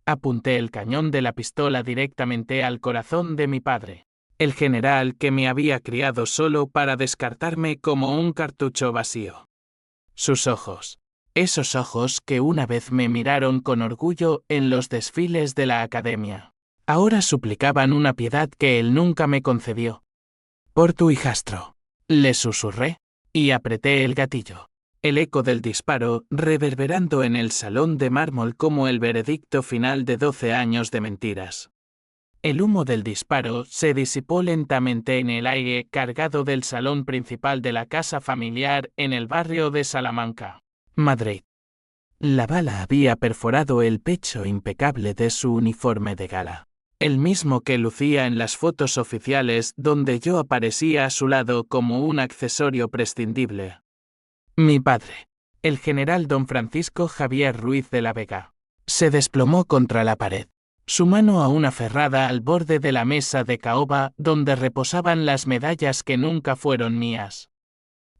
Apunté el cañón de la pistola directamente al corazón de mi padre, el general que me había criado solo para descartarme como un cartucho vacío. Sus ojos, esos ojos que una vez me miraron con orgullo en los desfiles de la academia, ahora suplicaban una piedad que él nunca me concedió. Por tu hijastro, le susurré, y apreté el gatillo. El eco del disparo reverberando en el salón de mármol como el veredicto final de 12 años de mentiras. El humo del disparo se disipó lentamente en el aire cargado del salón principal de la casa familiar en el barrio de Salamanca, Madrid. La bala había perforado el pecho impecable de su uniforme de gala, el mismo que lucía en las fotos oficiales donde yo aparecía a su lado como un accesorio prescindible. Mi padre, el general don Francisco Javier Ruiz de la Vega, se desplomó contra la pared, su mano aún aferrada al borde de la mesa de caoba donde reposaban las medallas que nunca fueron mías.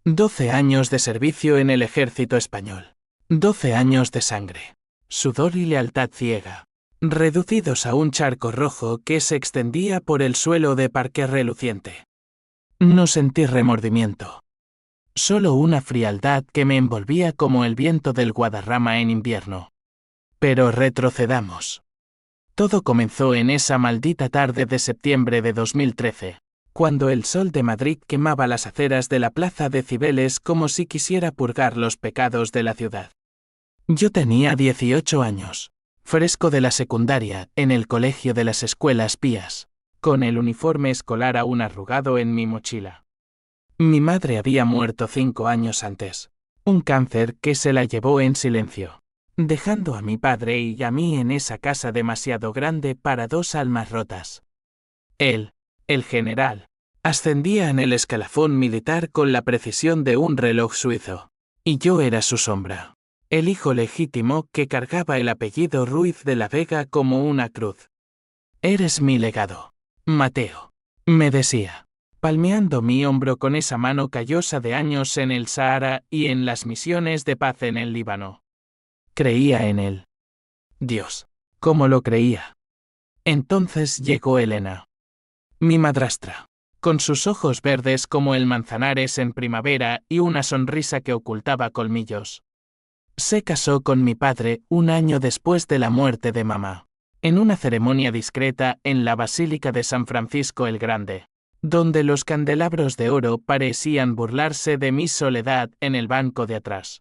12 años de servicio en el ejército español. 12 años de sangre, sudor y lealtad ciega, reducidos a un charco rojo que se extendía por el suelo de parqué reluciente. No sentí remordimiento. Solo una frialdad que me envolvía como el viento del Guadarrama en invierno. Pero retrocedamos. Todo comenzó en esa maldita tarde de septiembre de 2013, cuando el sol de Madrid quemaba las aceras de la plaza de Cibeles como si quisiera purgar los pecados de la ciudad. Yo tenía 18 años, fresco de la secundaria, en el colegio de las escuelas pías, con el uniforme escolar aún arrugado en mi mochila. Mi madre había muerto 5 años antes, un cáncer que se la llevó en silencio, dejando a mi padre y a mí en esa casa demasiado grande para 2 almas rotas. Él, el general, ascendía en el escalafón militar con la precisión de un reloj suizo, y yo era su sombra, el hijo legítimo que cargaba el apellido Ruiz de la Vega como una cruz. Eres mi legado, Mateo, me decía, palmeando mi hombro con esa mano callosa de años en el Sahara y en las misiones de paz en el Líbano. Creía en él. Dios, ¿cómo lo creía? Entonces llegó Elena, mi madrastra, con sus ojos verdes como el manzanares en primavera y una sonrisa que ocultaba colmillos. Se casó con mi padre 1 año después de la muerte de mamá, en una ceremonia discreta en la Basílica de San Francisco el Grande, donde los candelabros de oro parecían burlarse de mi soledad en el banco de atrás.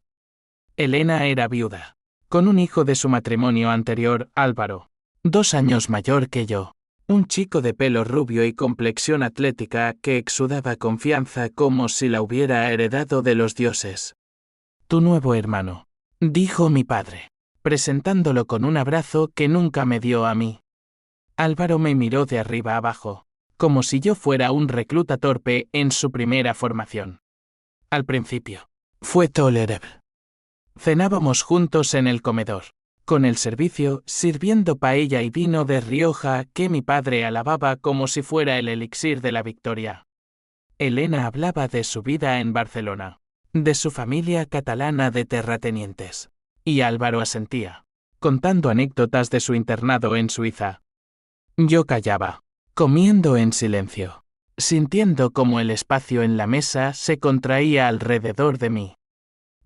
Elena era viuda, con un hijo de su matrimonio anterior, Álvaro, 2 años mayor que yo, un chico de pelo rubio y complexión atlética que exudaba confianza como si la hubiera heredado de los dioses. Tu nuevo hermano, dijo mi padre, presentándolo con un abrazo que nunca me dio a mí. Álvaro me miró de arriba abajo, como si yo fuera un recluta torpe en su primera formación. Al principio, fue tolerable. Cenábamos juntos en el comedor, con el servicio sirviendo paella y vino de Rioja que mi padre alababa como si fuera el elixir de la victoria. Elena hablaba de su vida en Barcelona, de su familia catalana de terratenientes, y Álvaro asentía, contando anécdotas de su internado en Suiza. Yo callaba, comiendo en silencio, sintiendo como el espacio en la mesa se contraía alrededor de mí.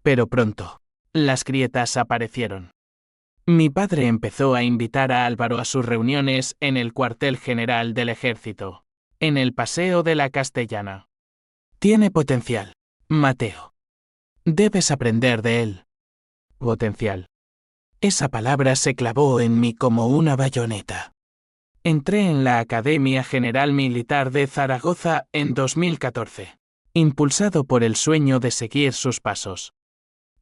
Pero pronto, las grietas aparecieron. Mi padre empezó a invitar a Álvaro a sus reuniones en el cuartel general del ejército, en el Paseo de la Castellana. Tiene potencial, Mateo. Debes aprender de él. Potencial. Esa palabra se clavó en mí como una bayoneta. Entré en la Academia General Militar de Zaragoza en 2014, impulsado por el sueño de seguir sus pasos.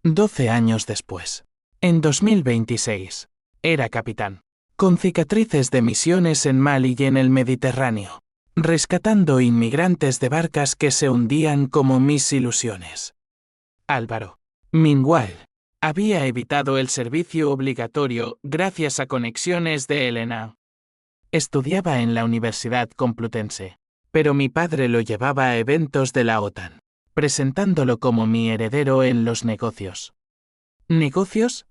12 años después, en 2026, era capitán, con cicatrices de misiones en Mali y en el Mediterráneo, rescatando inmigrantes de barcas que se hundían como mis ilusiones. Álvaro, meanwhile, había evitado el servicio obligatorio gracias a conexiones de Elena. Estudiaba en la Universidad Complutense, pero mi padre lo llevaba a eventos de la OTAN, presentándolo como mi heredero en los negocios. ¿Negocios?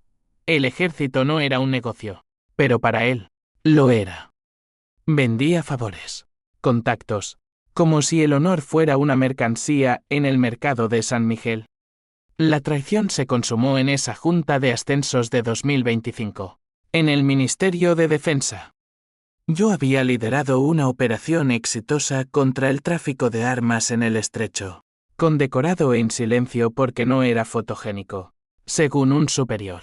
El ejército no era un negocio. Pero para él, lo era. Vendía favores, contactos, como si el honor fuera una mercancía en el mercado de San Miguel. La traición se consumó en esa Junta de Ascensos de 2025, en el Ministerio de Defensa. Yo había liderado una operación exitosa contra el tráfico de armas en el estrecho, condecorado en silencio porque no era fotogénico, según un superior.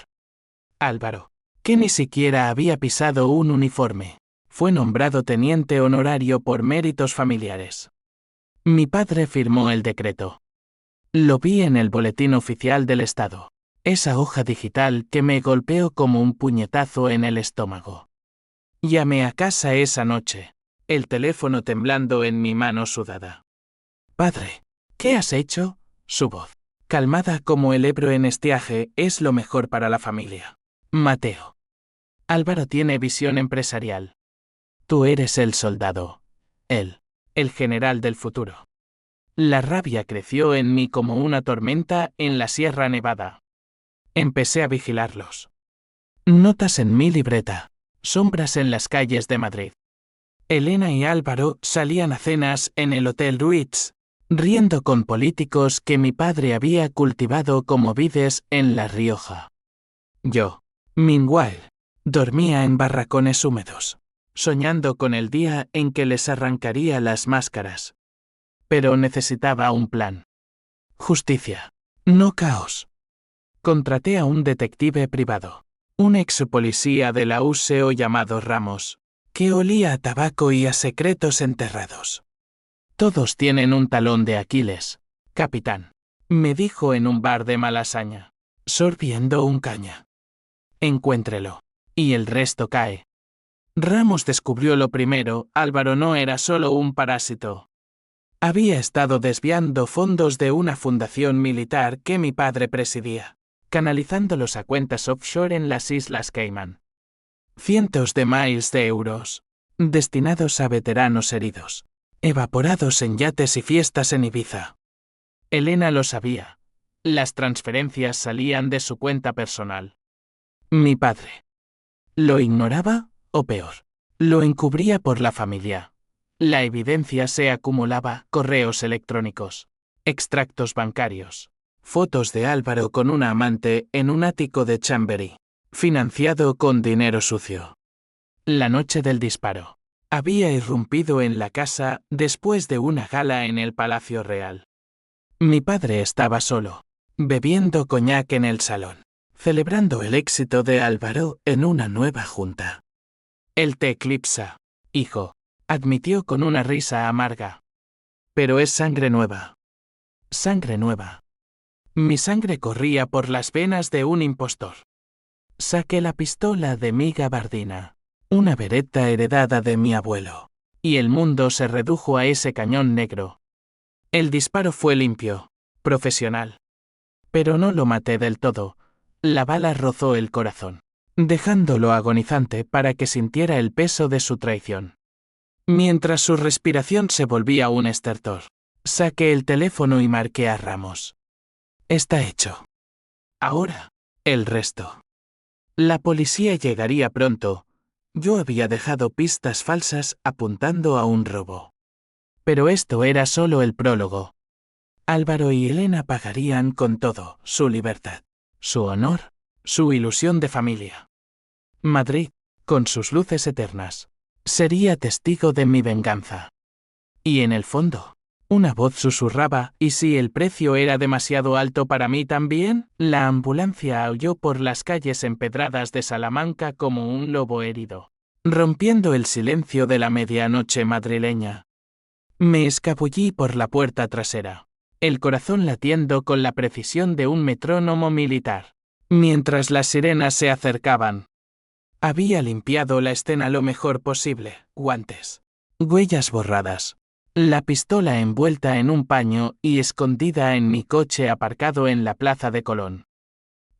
Álvaro, que ni siquiera había pisado un uniforme, fue nombrado teniente honorario por méritos familiares. Mi padre firmó el decreto. Lo vi en el Boletín Oficial del Estado, esa hoja digital que me golpeó como un puñetazo en el estómago. Llamé a casa esa noche, el teléfono temblando en mi mano sudada. Padre, ¿qué has hecho? Su voz, calmada como el Ebro en estiaje, es lo mejor para la familia. Mateo. Álvaro tiene visión empresarial. Tú eres el soldado. Él, el general del futuro. La rabia creció en mí como una tormenta en la Sierra Nevada. Empecé a vigilarlos. Notas en mi libreta. Sombras en las calles de Madrid. Elena y Álvaro salían a cenas en el Hotel Ruiz, riendo con políticos que mi padre había cultivado como vides en La Rioja. Yo, meanwhile, dormía en barracones húmedos, soñando con el día en que les arrancaría las máscaras. Pero necesitaba un plan. Justicia, no caos. Contraté a un detective privado, un ex policía de la USEO llamado Ramos, que olía a tabaco y a secretos enterrados. Todos tienen un talón de Aquiles, capitán, me dijo en un bar de Malasaña, sorbiendo un caña. Encuéntrelo, y el resto cae. Ramos descubrió lo primero, Álvaro no era solo un parásito. Había estado desviando fondos de una fundación militar que mi padre presidía, canalizándolos a cuentas offshore en las Islas Caimán. Cientos de miles de euros, destinados a veteranos heridos, evaporados en yates y fiestas en Ibiza. Elena lo sabía. Las transferencias salían de su cuenta personal. Mi padre. ¿Lo ignoraba? O peor, lo encubría por la familia. La evidencia se acumulaba, correos electrónicos, extractos bancarios, fotos de Álvaro con una amante en un ático de Chamberí, financiado con dinero sucio. La noche del disparo, había irrumpido en la casa después de una gala en el Palacio Real. Mi padre estaba solo, bebiendo coñac en el salón, celebrando el éxito de Álvaro en una nueva junta. Él te eclipsa, hijo, admitió con una risa amarga. Pero es sangre nueva. Sangre nueva. Mi sangre corría por las venas de un impostor. Saqué la pistola de mi gabardina, una Beretta heredada de mi abuelo, y el mundo se redujo a ese cañón negro. El disparo fue limpio, profesional. Pero no lo maté del todo. La bala rozó el corazón, dejándolo agonizante para que sintiera el peso de su traición. Mientras su respiración se volvía un estertor, saqué el teléfono y marqué a Ramos. Está hecho. Ahora, el resto. La policía llegaría pronto. Yo había dejado pistas falsas apuntando a un robo. Pero esto era solo el prólogo. Álvaro y Elena pagarían con todo, su libertad, su honor, su ilusión de familia. Madrid, con sus luces eternas, sería testigo de mi venganza. Y en el fondo, una voz susurraba, ¿y si el precio era demasiado alto para mí también? La ambulancia aulló por las calles empedradas de Salamanca como un lobo herido, rompiendo el silencio de la medianoche madrileña. Me escabullí por la puerta trasera, el corazón latiendo con la precisión de un metrónomo militar, mientras las sirenas se acercaban. Había limpiado la escena lo mejor posible, guantes, huellas borradas, la pistola envuelta en un paño y escondida en mi coche aparcado en la Plaza de Colón.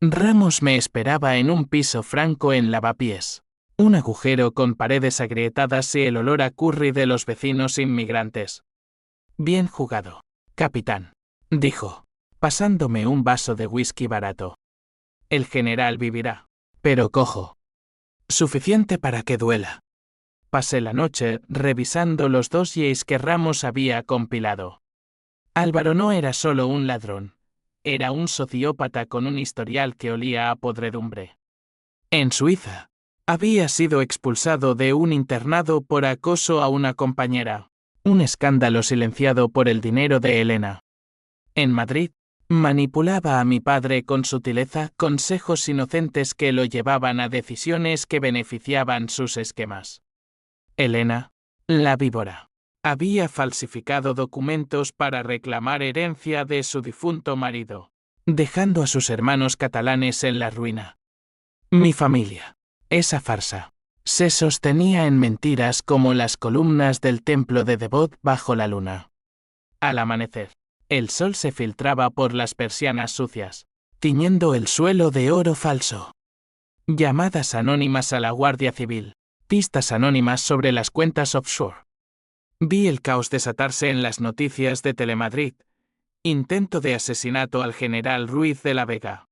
Ramos me esperaba en un piso franco en Lavapiés, un agujero con paredes agrietadas y el olor a curry de los vecinos inmigrantes. Bien jugado, capitán, dijo, pasándome un vaso de whisky barato. El general vivirá, pero cojo. Suficiente para que duela. Pasé la noche revisando los dossiers que Ramos había compilado. Álvaro no era solo un ladrón. Era un sociópata con un historial que olía a podredumbre. En Suiza, había sido expulsado de un internado por acoso a una compañera. Un escándalo silenciado por el dinero de Elena. En Madrid, manipulaba a mi padre con sutileza consejos inocentes que lo llevaban a decisiones que beneficiaban sus esquemas. Elena, la víbora, había falsificado documentos para reclamar herencia de su difunto marido, dejando a sus hermanos catalanes en la ruina. Mi familia, esa farsa, se sostenía en mentiras como las columnas del templo de Devot bajo la luna. Al amanecer, el sol se filtraba por las persianas sucias, tiñendo el suelo de oro falso. Llamadas anónimas a la Guardia Civil, pistas anónimas sobre las cuentas offshore. Vi el caos desatarse en las noticias de Telemadrid. Intento de asesinato al general Ruiz de la Vega.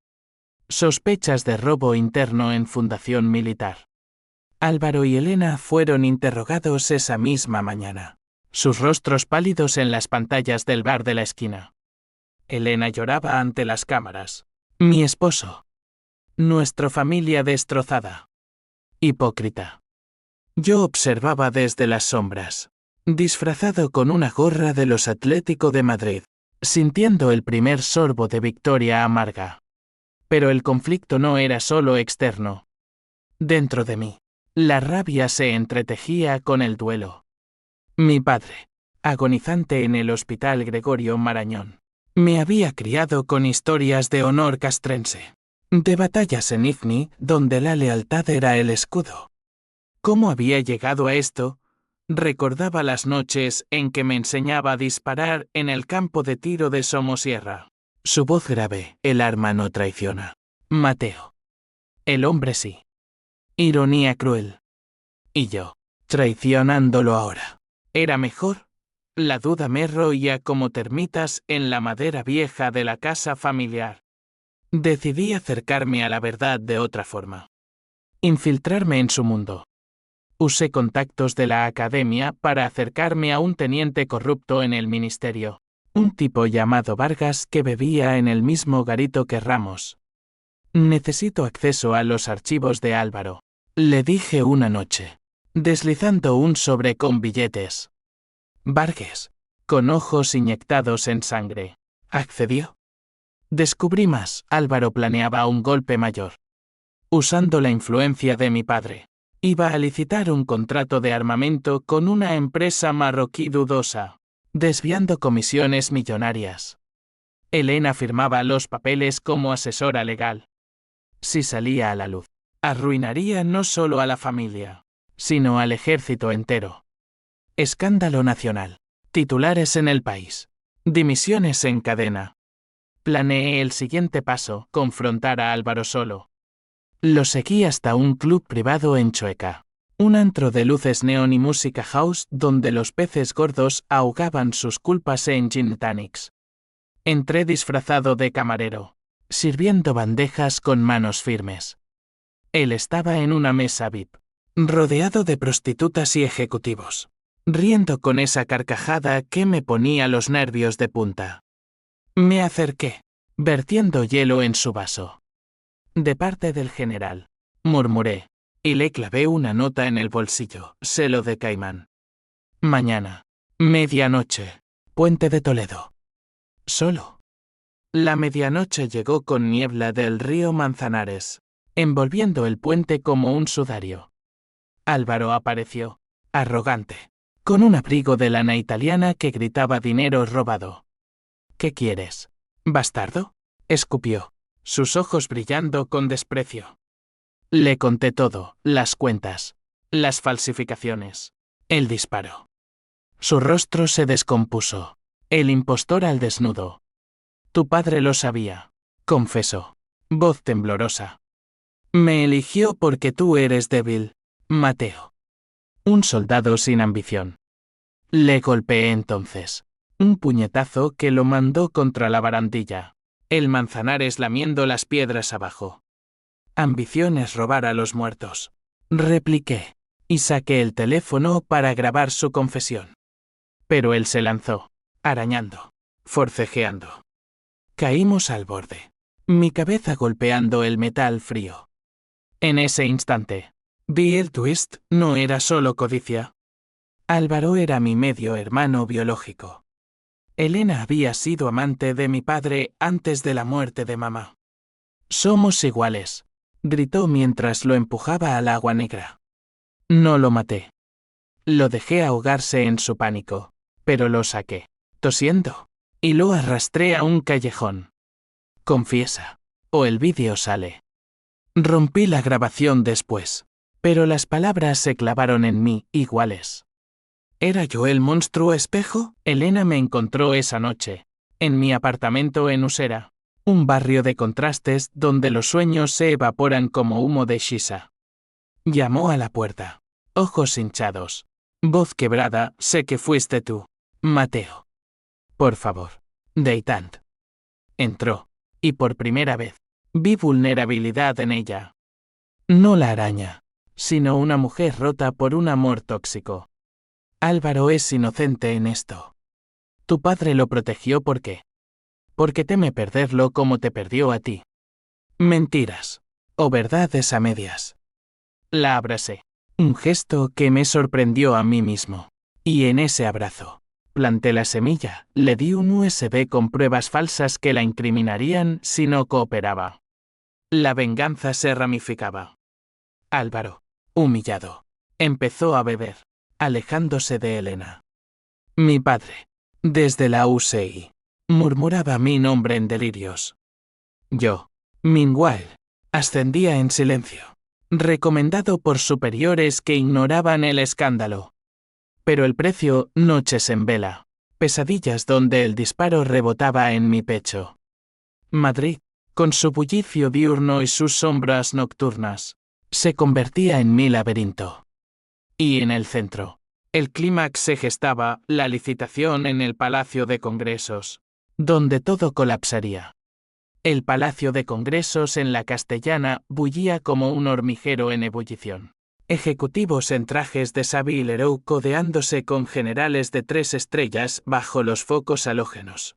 Sospechas de robo interno en Fundación Militar. Álvaro y Elena fueron interrogados esa misma mañana, sus rostros pálidos en las pantallas del bar de la esquina. Elena lloraba ante las cámaras. Mi esposo. Nuestra familia destrozada. Hipócrita. Yo observaba desde las sombras, disfrazado con una gorra de los Atlético de Madrid, sintiendo el primer sorbo de victoria amarga. Pero el conflicto no era solo externo. Dentro de mí, la rabia se entretejía con el duelo. Mi padre, agonizante en el Hospital Gregorio Marañón, me había criado con historias de honor castrense, de batallas en Ifni donde la lealtad era el escudo. ¿Cómo había llegado a esto? Recordaba las noches en que me enseñaba a disparar en el campo de tiro de Somosierra. Su voz grave, el arma no traiciona. Mateo. El hombre sí. Ironía cruel. Y yo, traicionándolo ahora. ¿Era mejor? La duda me roía como termitas en la madera vieja de la casa familiar. Decidí acercarme a la verdad de otra forma. Infiltrarme en su mundo. Usé contactos de la academia para acercarme a un teniente corrupto en el ministerio, un tipo llamado Vargas que bebía en el mismo garito que Ramos. Necesito acceso a los archivos de Álvaro, le dije una noche, deslizando un sobre con billetes. Vargas, con ojos inyectados en sangre, accedió. Descubrí más, Álvaro planeaba un golpe mayor. Usando la influencia de mi padre, iba a licitar un contrato de armamento con una empresa marroquí dudosa, desviando comisiones millonarias. Elena firmaba los papeles como asesora legal. Si salía a la luz, arruinaría no solo a la familia, sino al ejército entero. Escándalo nacional. Titulares en El País. Dimisiones en cadena. Planeé el siguiente paso, confrontar a Álvaro solo. Lo seguí hasta un club privado en Chueca, un antro de luces neón y música house donde los peces gordos ahogaban sus culpas en gin tonics. Entré disfrazado de camarero, sirviendo bandejas con manos firmes. Él estaba en una mesa VIP, rodeado de prostitutas y ejecutivos, riendo con esa carcajada que me ponía los nervios de punta. Me acerqué, vertiendo hielo en su vaso. De parte del general, murmuré, y le clavé una nota en el bolsillo, selo de Caimán. Mañana, medianoche, Puente de Toledo. Solo. La medianoche llegó con niebla del río Manzanares, envolviendo el puente como un sudario. Álvaro apareció, arrogante, con un abrigo de lana italiana que gritaba dinero robado. ¿Qué quieres, bastardo? Escupió, sus ojos brillando con desprecio. Le conté todo, las cuentas, las falsificaciones, el disparo. Su rostro se descompuso, el impostor al desnudo. Tu padre lo sabía, confesó, voz temblorosa. Me eligió porque tú eres débil, Mateo. Un soldado sin ambición. Le golpeé entonces, un puñetazo que lo mandó contra la barandilla. El Manzanares lamiendo las piedras abajo. Ambición es robar a los muertos. repliqué, y saqué el teléfono para grabar su confesión. Pero él se lanzó, arañando, forcejeando. Caímos al borde, mi cabeza golpeando el metal frío. En ese instante, vi el twist, no era solo codicia. Álvaro era mi medio hermano biológico. Elena había sido amante de mi padre antes de la muerte de mamá. Somos iguales, gritó mientras lo empujaba al agua negra. No lo maté. Lo dejé ahogarse en su pánico, pero lo saqué, tosiendo, y lo arrastré a un callejón. Confiesa, o el vídeo sale. Rompí la grabación después, pero las palabras se clavaron en mí iguales. ¿Era yo el monstruo espejo? Elena me encontró esa noche, en mi apartamento en Usera, un barrio de contrastes donde los sueños se evaporan como humo de shisha. Llamó a la puerta, ojos hinchados, voz quebrada, sé que fuiste tú, Mateo. Por favor, Deitant. Entró, y por primera vez, vi vulnerabilidad en ella. No la araña, sino una mujer rota por un amor tóxico. Álvaro es inocente en esto. Tu padre lo protegió ¿por qué? Porque teme perderlo como te perdió a ti. Mentiras. O verdades a medias. La abracé. Un gesto que me sorprendió a mí mismo. Y en ese abrazo, planté la semilla, le di un USB con pruebas falsas que la incriminarían si no cooperaba. La venganza se ramificaba. Álvaro, humillado, empezó a beber, alejándose de Elena. Mi padre, desde la UCI, murmuraba mi nombre en delirios. Yo, meanwhile, ascendía en silencio, recomendado por superiores que ignoraban el escándalo. Pero el precio, noches en vela, pesadillas donde el disparo rebotaba en mi pecho. Madrid, con su bullicio diurno y sus sombras nocturnas, se convertía en mi laberinto. Y en el centro, el clímax se gestaba, la licitación en el Palacio de Congresos, donde todo colapsaría. El Palacio de Congresos en la Castellana bullía como un hormiguero en ebullición. Ejecutivos en trajes de Savile Row codeándose con generales de 3 estrellas bajo los focos halógenos.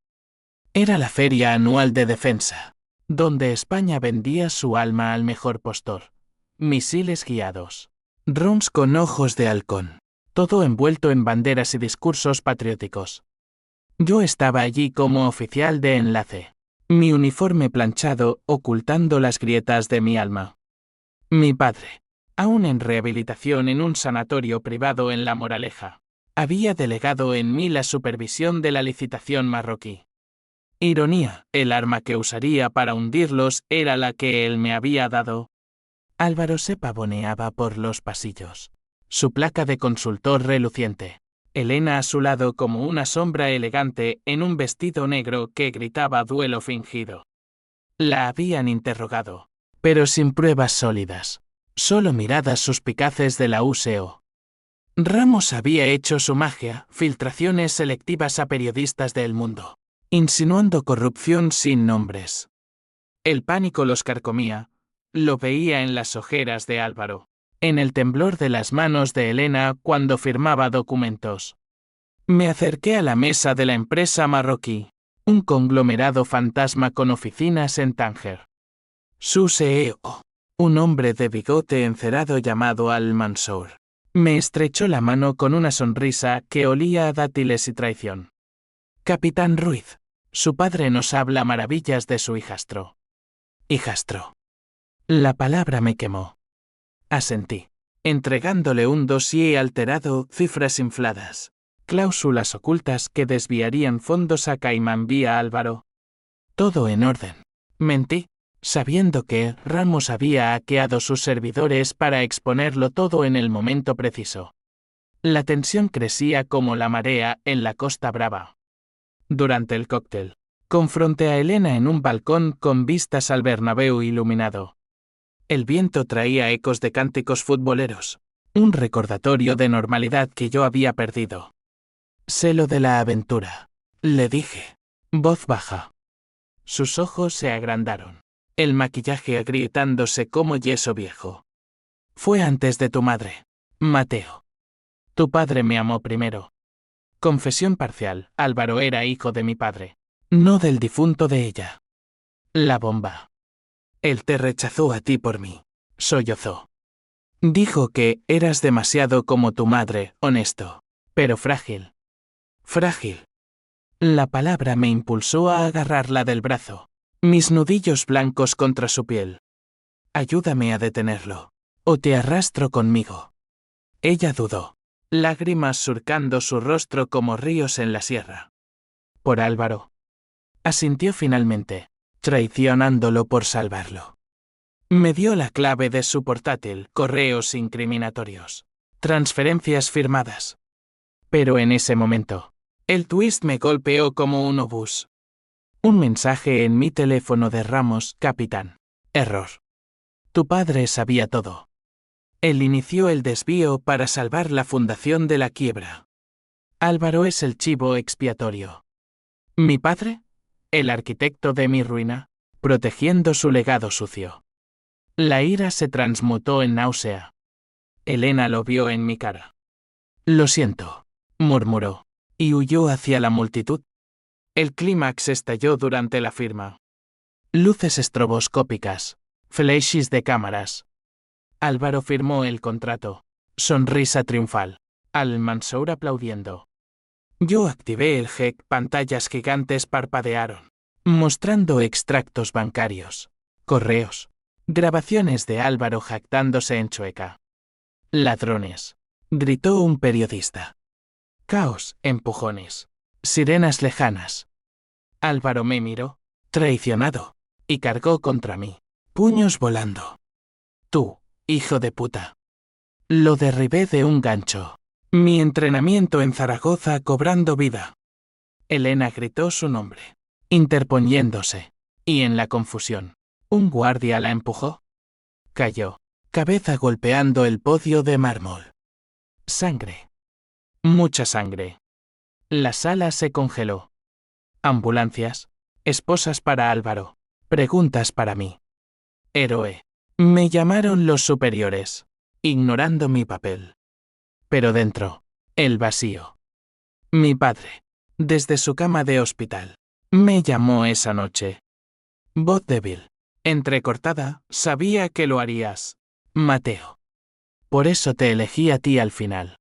Era la feria anual de defensa, donde España vendía su alma al mejor postor. Misiles guiados, drones con ojos de halcón, todo envuelto en banderas y discursos patrióticos. Yo estaba allí como oficial de enlace, mi uniforme planchado ocultando las grietas de mi alma. Mi padre, aún en rehabilitación en un sanatorio privado en La Moraleja, había delegado en mí la supervisión de la licitación marroquí. Ironía, el arma que usaría para hundirlos era la que él me había dado. Álvaro se pavoneaba por los pasillos, su placa de consultor reluciente, Elena a su lado como una sombra elegante en un vestido negro que gritaba duelo fingido. La habían interrogado, pero sin pruebas sólidas, solo miradas suspicaces de la UCO. Ramos había hecho su magia, filtraciones selectivas a periodistas del mundo, insinuando corrupción sin nombres. El pánico los carcomía, lo veía en las ojeras de Álvaro, en el temblor de las manos de Elena cuando firmaba documentos. Me acerqué a la mesa de la empresa marroquí, un conglomerado fantasma con oficinas en Tánger. Su CEO, un hombre de bigote encerado llamado Al-Mansour, me estrechó la mano con una sonrisa que olía a dátiles y traición. Capitán Ruiz, su padre nos habla maravillas de su hijastro. Hijastro. La palabra me quemó. Asentí, entregándole un dossier alterado, cifras infladas, cláusulas ocultas que desviarían fondos a Caimán vía Álvaro. Todo en orden. Mentí, sabiendo que Ramos había hackeado sus servidores para exponerlo todo en el momento preciso. La tensión crecía como la marea en la Costa Brava. Durante el cóctel, confronté a Elena en un balcón con vistas al Bernabéu iluminado. El viento traía ecos de cánticos futboleros, un recordatorio de normalidad que yo había perdido. Sé lo de la aventura, le dije, voz baja. Sus ojos se agrandaron, el maquillaje agrietándose como yeso viejo. Fue antes de tu madre, Mateo. Tu padre me amó primero. Confesión parcial, Álvaro era hijo de mi padre, no del difunto de ella. La bomba. Él te rechazó a ti por mí. Sollozó. Dijo que eras demasiado como tu madre, honesto, pero frágil. Frágil. La palabra me impulsó a agarrarla del brazo, mis nudillos blancos contra su piel. Ayúdame a detenerlo, o te arrastro conmigo. Ella dudó, lágrimas surcando su rostro como ríos en la sierra. Por Álvaro. Asintió finalmente, traicionándolo por salvarlo. Me dio la clave de su portátil, correos incriminatorios, transferencias firmadas. Pero en ese momento, el twist me golpeó como un obús. Un mensaje en mi teléfono de Ramos, capitán. Error. Tu padre sabía todo. Él inició el desvío para salvar la fundación de la quiebra. Álvaro es el chivo expiatorio. ¿Mi padre? El arquitecto de mi ruina, protegiendo su legado sucio. La ira se transmutó en náusea. Elena lo vio en mi cara. Lo siento, murmuró, y huyó hacia la multitud. El clímax estalló durante la firma. Luces estroboscópicas, flashes de cámaras. Álvaro firmó el contrato. Sonrisa triunfal. Al-Mansour aplaudiendo. Yo activé el GEC, pantallas gigantes parpadearon, mostrando extractos bancarios, correos, grabaciones de Álvaro jactándose en Chueca. Ladrones, gritó un periodista. Caos, empujones, sirenas lejanas. Álvaro me miró, traicionado, y cargó contra mí, puños volando. Tú, hijo de puta. Lo derribé de un gancho. Mi entrenamiento en Zaragoza cobrando vida. Elena gritó su nombre, interponiéndose, y en la confusión, un guardia la empujó. Cayó, cabeza golpeando el podio de mármol. Sangre. Mucha sangre. La sala se congeló. Ambulancias, esposas para Álvaro, preguntas para mí. Héroe. Me llamaron los superiores, ignorando mi papel. Pero dentro, el vacío. Mi padre, desde su cama de hospital, me llamó esa noche. Voz débil, entrecortada, sabía que lo harías, Mateo. Por eso te elegí a ti al final.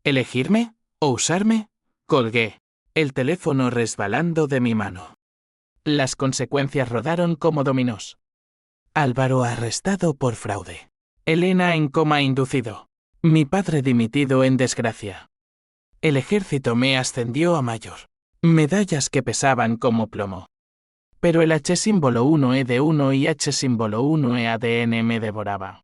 ¿Elegirme? ¿O usarme? Colgué, el teléfono resbalando de mi mano. Las consecuencias rodaron como dominós. Álvaro arrestado por fraude. Elena en coma inducido. Mi padre dimitido en desgracia. El ejército me ascendió a mayor. Medallas que pesaban como plomo. Pero el H-símbolo 1E1 y H-símbolo 1E-ADN me devoraba.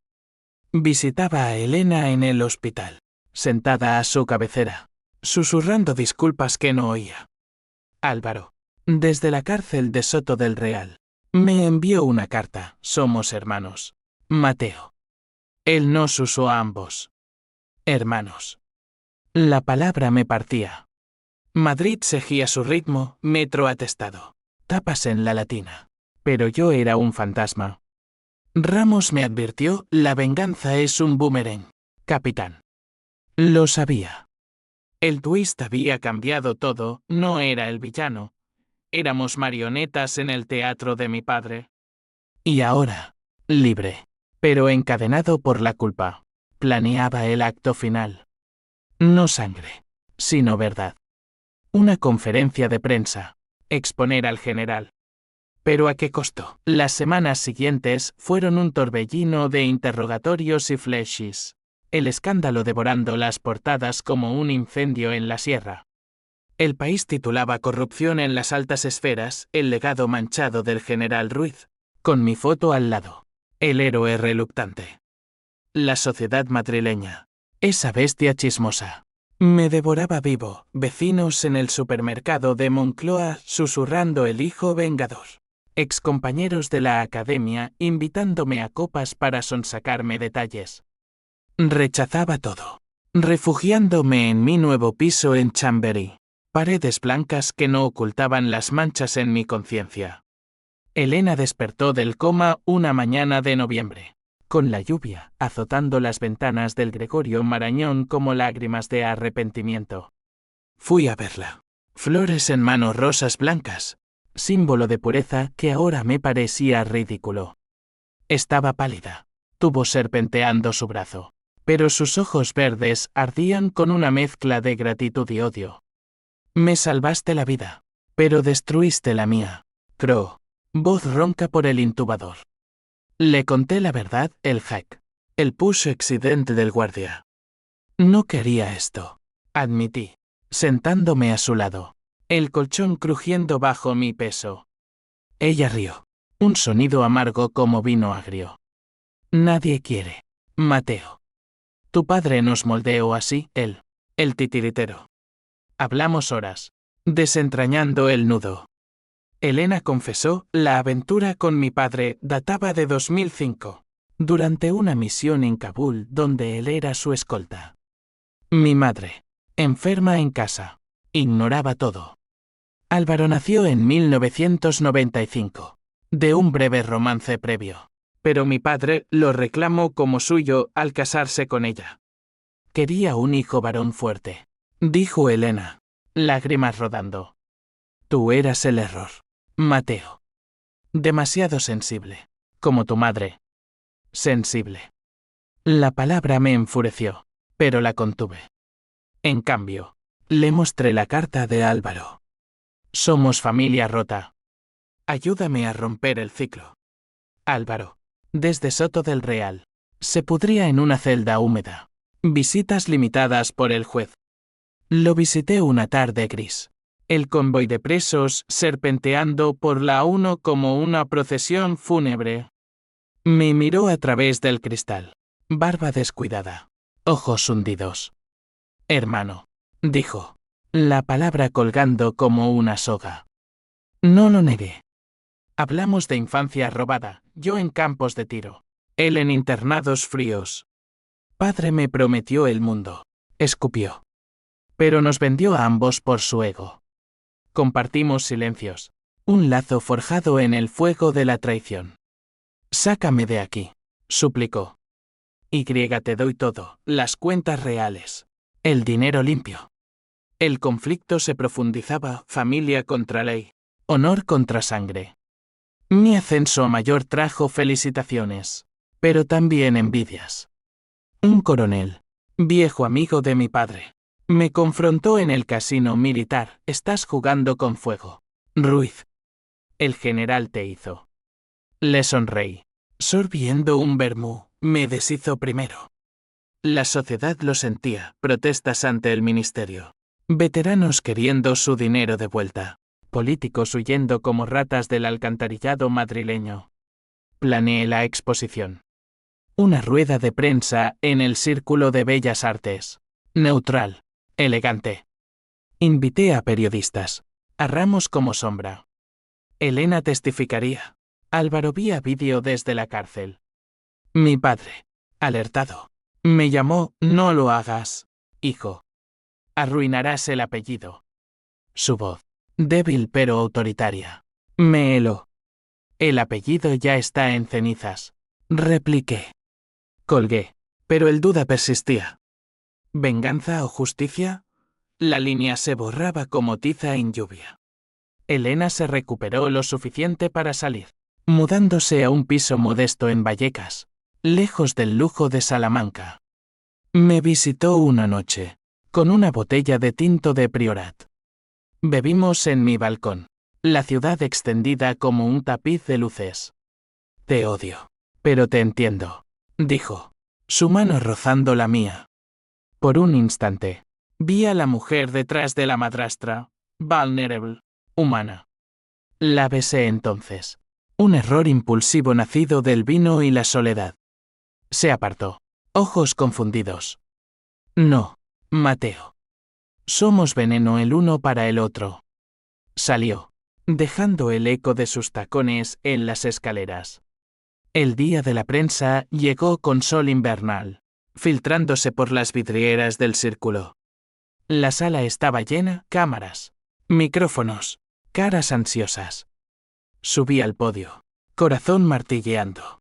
Visitaba a Elena en el hospital, sentada a su cabecera, susurrando disculpas que no oía. Álvaro, desde la cárcel de Soto del Real, me envió una carta. Somos hermanos. Mateo. Él nos usó a ambos. Hermanos. La palabra me partía. Madrid seguía su ritmo, metro atestado. Tapas en la Latina. Pero yo era un fantasma. Ramos me advirtió, la venganza es un boomerang, capitán. Lo sabía. El twist había cambiado todo, no era el villano. Éramos marionetas en el teatro de mi padre. Y ahora, libre, pero encadenado por la culpa, planeaba el acto final. No sangre, sino verdad. Una conferencia de prensa, exponer al general. ¿Pero a qué costo? Las semanas siguientes fueron un torbellino de interrogatorios y flashes. El escándalo devorando las portadas como un incendio en la sierra. El país titulaba Corrupción en las altas esferas, el legado manchado del general Ruiz, con mi foto al lado. El héroe reluctante. La sociedad madrileña. Esa bestia chismosa. Me devoraba vivo, vecinos en el supermercado de Moncloa susurrando el hijo vengador. Excompañeros de la academia invitándome a copas para sonsacarme detalles. Rechazaba todo, refugiándome en mi nuevo piso en Chamberí. Paredes blancas que no ocultaban las manchas en mi conciencia. Elena despertó del coma una mañana de noviembre. con la lluvia azotando las ventanas del Gregorio Marañón como lágrimas de arrepentimiento. Fui a verla. Flores en mano, rosas blancas, símbolo de pureza que ahora me parecía ridículo. Estaba pálida, tuvo serpenteando su brazo, pero sus ojos verdes ardían con una mezcla de gratitud y odio. Me salvaste la vida, pero destruiste la mía. Crow. Voz ronca por el intubador. Le conté la verdad, el hack. El push accident del guardia. No quería esto, admití, sentándome a su lado, el colchón crujiendo bajo mi peso. Ella rió, un sonido amargo como vino agrio. Nadie quiere, Mateo. Tu padre nos moldeó así, él, el titiritero. Hablamos horas, desentrañando el nudo. Elena confesó, la aventura con mi padre databa de 2005, durante una misión en Kabul donde él era su escolta. Mi madre, enferma en casa, ignoraba todo. Álvaro nació en 1995, de un breve romance previo, pero mi padre lo reclamó como suyo al casarse con ella. Quería un hijo varón fuerte, dijo Elena, lágrimas rodando. Tú eras el error, Mateo. Demasiado sensible, como tu madre. Sensible. La palabra me enfureció, pero la contuve. En cambio, le mostré la carta de Álvaro. Somos familia rota. Ayúdame a romper el ciclo. Álvaro, desde Soto del Real, se pudría en una celda húmeda. Visitas limitadas por el juez. Lo visité una tarde gris. El convoy de presos serpenteando por la 1 como una procesión fúnebre. Me miró a través del cristal. Barba descuidada. Ojos hundidos. Hermano, dijo, la palabra colgando como una soga. No lo negué. Hablamos de infancia robada, yo en campos de tiro, él en internados fríos. Padre me prometió el mundo, escupió. Pero nos vendió a ambos por su ego. Compartimos silencios, un lazo forjado en el fuego de la traición. Sácame de aquí, suplicó. Y te doy todo, las cuentas reales, el dinero limpio. El conflicto se profundizaba, familia contra ley, honor contra sangre. Mi ascenso a mayor trajo felicitaciones, pero también envidias. Un coronel, viejo amigo de mi padre, me confrontó en el casino militar. Estás jugando con fuego, Ruiz. El general te hizo. Le sonreí. Sorbiendo un vermú, me deshizo primero. La sociedad lo sentía, protestas ante el ministerio. Veteranos queriendo su dinero de vuelta. Políticos huyendo como ratas del alcantarillado madrileño. Planeé la exposición. Una rueda de prensa en el Círculo de Bellas Artes. Neutral. Elegante. Invité a periodistas. A Ramos como sombra. Elena testificaría. Álvaro vía vídeo desde la cárcel. Mi padre, alertado, me llamó, no lo hagas, hijo. Arruinarás el apellido. Su voz, débil pero autoritaria, me heló. El apellido ya está en cenizas, repliqué. Colgué, pero el duda persistía. ¿Venganza o justicia? La línea se borraba como tiza en lluvia. Elena se recuperó lo suficiente para salir, mudándose a un piso modesto en Vallecas, lejos del lujo de Salamanca. Me visitó una noche, con una botella de tinto de Priorat. Bebimos en mi balcón, la ciudad extendida como un tapiz de luces. Te odio, pero te entiendo, dijo, su mano rozando la mía. Por un instante, vi a la mujer detrás de la madrastra, vulnerable, humana. La besé entonces. Un error impulsivo nacido del vino y la soledad. Se apartó, ojos confundidos. No, Mateo. Somos veneno el uno para el otro. Salió, dejando el eco de sus tacones en las escaleras. El día de la prensa llegó con sol invernal, filtrándose por las vidrieras del círculo. La sala estaba llena, cámaras, micrófonos, caras ansiosas. Subí al podio, corazón martilleando.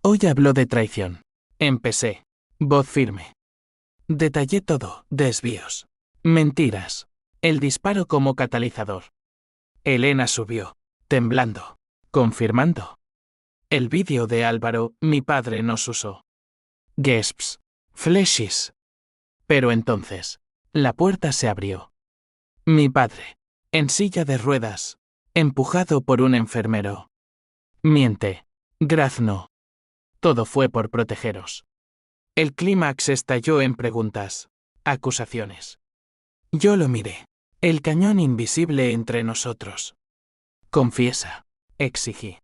Hoy habló de traición. Empecé. Voz firme. Detallé todo, desvíos. Mentiras. El disparo como catalizador. Elena subió, temblando, confirmando. El vídeo de Álvaro, mi padre nos usó. Gasps. Flashes. Pero entonces, la puerta se abrió. Mi padre, en silla de ruedas, empujado por un enfermero. Miente. Grazno. Todo fue por protegeros. El clímax estalló en preguntas, acusaciones. Yo lo miré. El cañón invisible entre nosotros. Confiesa, exigí.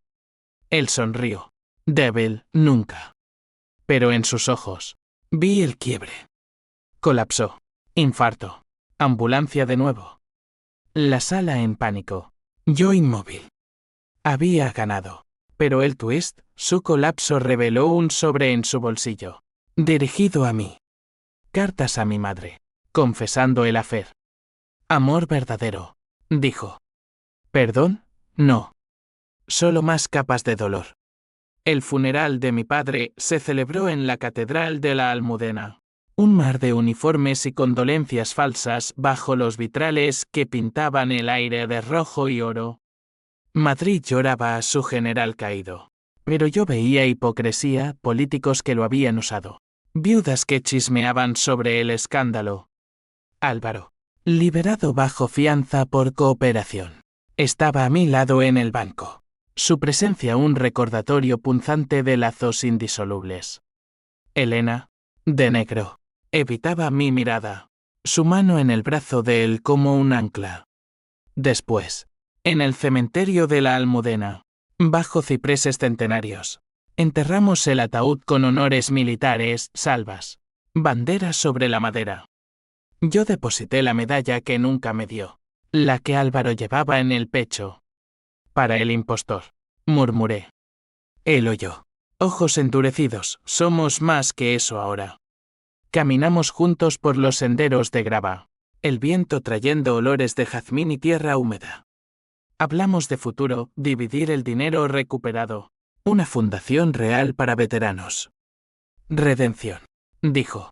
Él sonrió. Débil, nunca. Pero en sus ojos, vi el quiebre. Colapsó. Infarto. Ambulancia de nuevo. La sala en pánico. Yo inmóvil. Había ganado. Pero el twist, su colapso reveló un sobre en su bolsillo. Dirigido a mí. Cartas a mi madre. Confesando el afer. Amor verdadero, dijo. ¿Perdón? No. Solo más capas de dolor. El funeral de mi padre se celebró en la Catedral de la Almudena. Un mar de uniformes y condolencias falsas bajo los vitrales que pintaban el aire de rojo y oro. Madrid lloraba a su general caído. Pero yo veía hipocresía, políticos que lo habían usado. Viudas que chismeaban sobre el escándalo. Álvaro, liberado bajo fianza por cooperación, estaba a mi lado en el banco. Su presencia un recordatorio punzante de lazos indisolubles. Elena, de negro, evitaba mi mirada, su mano en el brazo de él como un ancla. Después, en el cementerio de la Almudena, bajo cipreses centenarios, enterramos el ataúd con honores militares, salvas, banderas sobre la madera. Yo deposité la medalla que nunca me dio, la que Álvaro llevaba en el pecho. Para el impostor, murmuré. Él oyó. Ojos endurecidos, somos más que eso ahora. Caminamos juntos por los senderos de grava, el viento trayendo olores de jazmín y tierra húmeda. Hablamos de futuro, dividir el dinero recuperado, una fundación real para veteranos. Redención, dijo.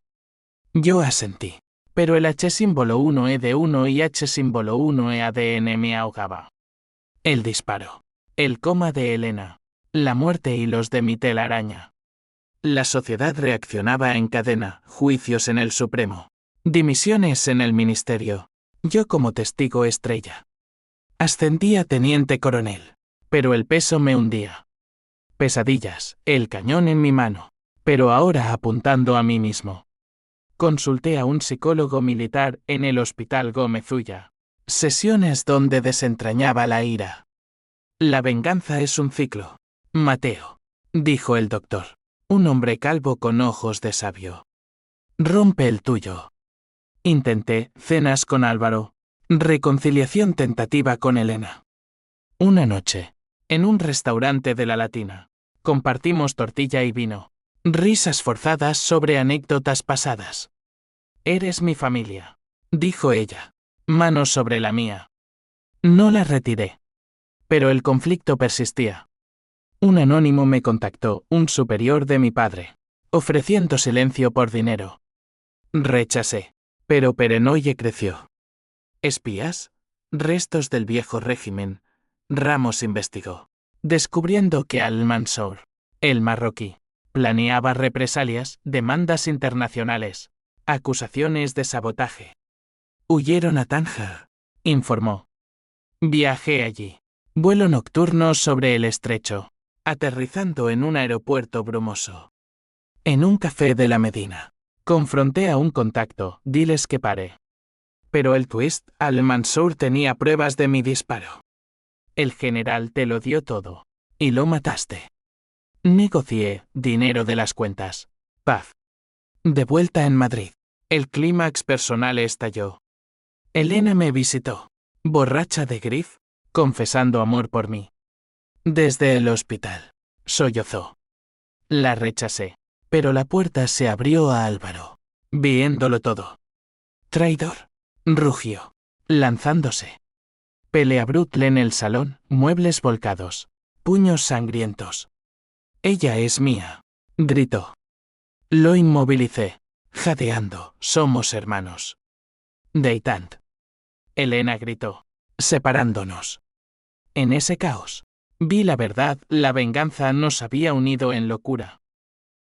Yo asentí. Pero el H símbolo 1E de 1 y H símbolo 1E ADN me ahogaba. El disparo. El coma de Elena. La muerte y los de mi telaraña. La sociedad reaccionaba en cadena, juicios en el Supremo. Dimisiones en el Ministerio. Yo como testigo estrella. Ascendí a teniente coronel. Pero el peso me hundía. Pesadillas, el cañón en mi mano. Pero ahora apuntando a mí mismo. Consulté a un psicólogo militar en el Hospital Gómez Ulla. Sesiones donde desentrañaba la ira. La venganza es un ciclo. Mateo, dijo el doctor. Un hombre calvo con ojos de sabio. Rompe el tuyo. Intenté, cenas con Álvaro. Reconciliación tentativa con Elena. Una noche, en un restaurante de la Latina, compartimos tortilla y vino. Risas forzadas sobre anécdotas pasadas. Eres mi familia, dijo ella. Manos sobre la mía. No la retiré. Pero el conflicto persistía. Un anónimo me contactó, un superior de mi padre, ofreciendo silencio por dinero. Rechacé. Pero Perenoye creció. ¿Espías? Restos del viejo régimen. Ramos investigó, descubriendo que Al-Mansour, el marroquí, planeaba represalias, demandas internacionales, acusaciones de sabotaje. Huyeron a Tánger, informó. Viajé allí. Vuelo nocturno sobre el estrecho, aterrizando en un aeropuerto brumoso. En un café de la Medina, confronté a un contacto, diles que pare. Pero el twist, Al-Mansour tenía pruebas de mi disparo. El general te lo dio todo. Y lo mataste. Negocié, dinero de las cuentas. Paz. De vuelta en Madrid. El clímax personal estalló. Elena me visitó, borracha de grif, confesando amor por mí. Desde el hospital. Sollozó. La rechacé. Pero la puerta se abrió a Álvaro. Viéndolo todo. Traidor. Rugió. Lanzándose. Pelea brutal en el salón, muebles volcados. Puños sangrientos. Ella es mía, gritó. Lo inmovilicé, jadeando. Somos hermanos. Deitant. Elena gritó, separándonos. En ese caos, vi la verdad, la venganza nos había unido en locura.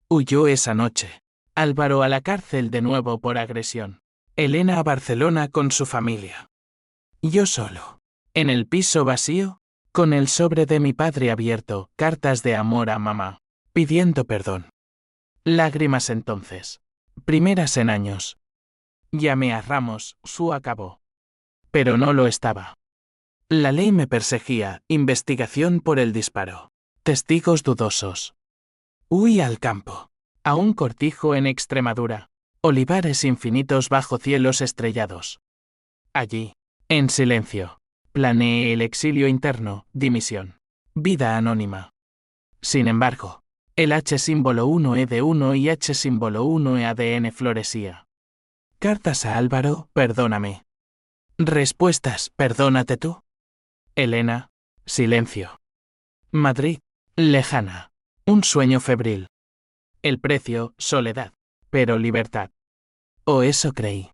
Huyó esa noche. Álvaro a la cárcel de nuevo por agresión. Elena a Barcelona con su familia. Yo solo. En el piso vacío, con el sobre de mi padre abierto, cartas de amor a mamá, pidiendo perdón. Lágrimas entonces. Primeras en años. Llamé a Ramos, su acabó. Pero no lo estaba. La ley me perseguía, investigación por el disparo. Testigos dudosos. Huí al campo. A un cortijo en Extremadura. Olivares infinitos bajo cielos estrellados. Allí, en silencio, planeé el exilio interno, dimisión. Vida anónima. Sin embargo, el H símbolo 1E de 1 y H símbolo 1E ADN florecía. Cartas a Álvaro, perdóname. Respuestas, perdónate tú. Elena, silencio. Madrid, lejana. Un sueño febril. El precio, soledad. Pero libertad. O eso creí.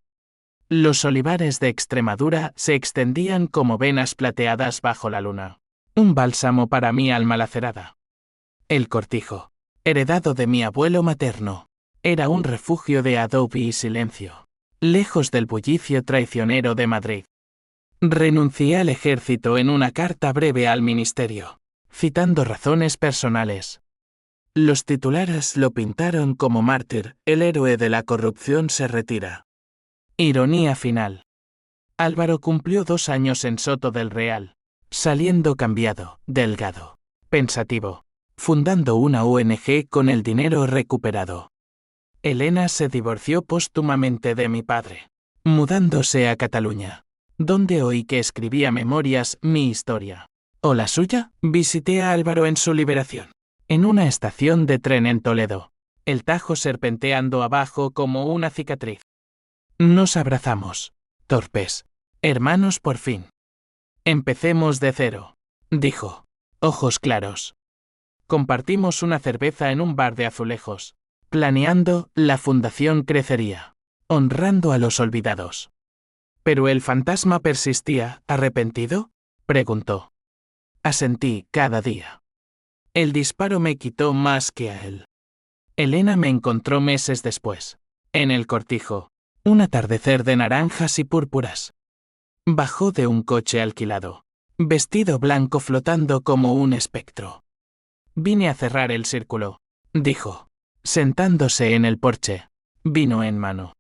Los olivares de Extremadura se extendían como venas plateadas bajo la luna. Un bálsamo para mi alma lacerada. El cortijo, heredado de mi abuelo materno, era un refugio de adobe y silencio, lejos del bullicio traicionero de Madrid. Renuncié al ejército en una carta breve al ministerio, citando razones personales. Los titulares lo pintaron como mártir, el héroe de la corrupción se retira. Ironía final. Álvaro cumplió 2 años en Soto del Real, saliendo cambiado, delgado, pensativo, fundando una ONG con el dinero recuperado. Elena se divorció póstumamente de mi padre, mudándose a Cataluña, donde oí que escribía memorias, mi historia. ¿O la suya? Visité a Álvaro en su liberación. En una estación de tren en Toledo, el Tajo serpenteando abajo como una cicatriz. Nos abrazamos, torpes, hermanos por fin. Empecemos de cero, dijo, ojos claros. Compartimos una cerveza en un bar de azulejos, planeando, la fundación crecería, honrando a los olvidados. ¿Pero el fantasma persistía, arrepentido? Preguntó. Asentí, cada día. El disparo me quitó más que a él. Elena me encontró meses después, en el cortijo, un atardecer de naranjas y púrpuras. Bajó de un coche alquilado, vestido blanco flotando como un espectro. Vine a cerrar el círculo, dijo, sentándose en el porche, vino en mano.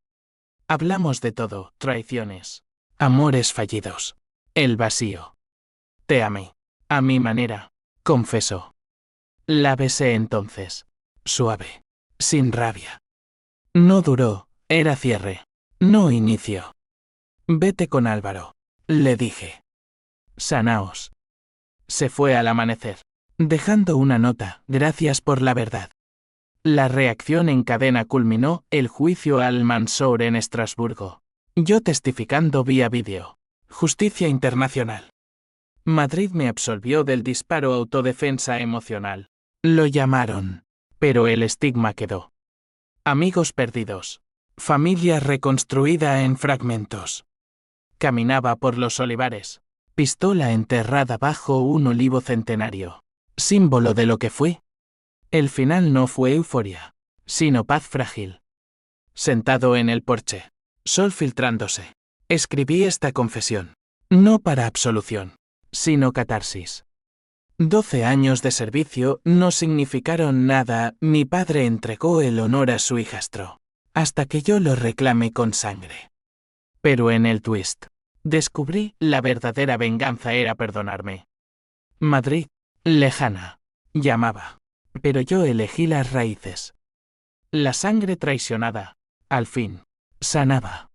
Hablamos de todo, traiciones, amores fallidos, el vacío. Te amé, a mi manera, confesó. La besé entonces, suave, sin rabia. No duró, era cierre, no inicio. Vete con Álvaro, le dije. Sanaos. Se fue al amanecer, dejando una nota, gracias por la verdad. La reacción en cadena culminó, el juicio al Mansour en Estrasburgo. Yo testificando vía vídeo. Justicia internacional. Madrid me absolvió del disparo autodefensa emocional. Lo llamaron, pero el estigma quedó. Amigos perdidos. Familia reconstruida en fragmentos. Caminaba por los olivares, pistola enterrada bajo un olivo centenario, símbolo de lo que fue. El final no fue euforia, sino paz frágil. Sentado en el porche, sol filtrándose, escribí esta confesión, no para absolución, sino catarsis. 12 años de servicio no significaron nada, mi padre entregó el honor a su hijastro, hasta que yo lo reclamé con sangre. Pero en el twist, descubrí, la verdadera venganza era perdonarme. Madrid, lejana, llamaba, pero yo elegí las raíces. La sangre traicionada, al fin, sanaba.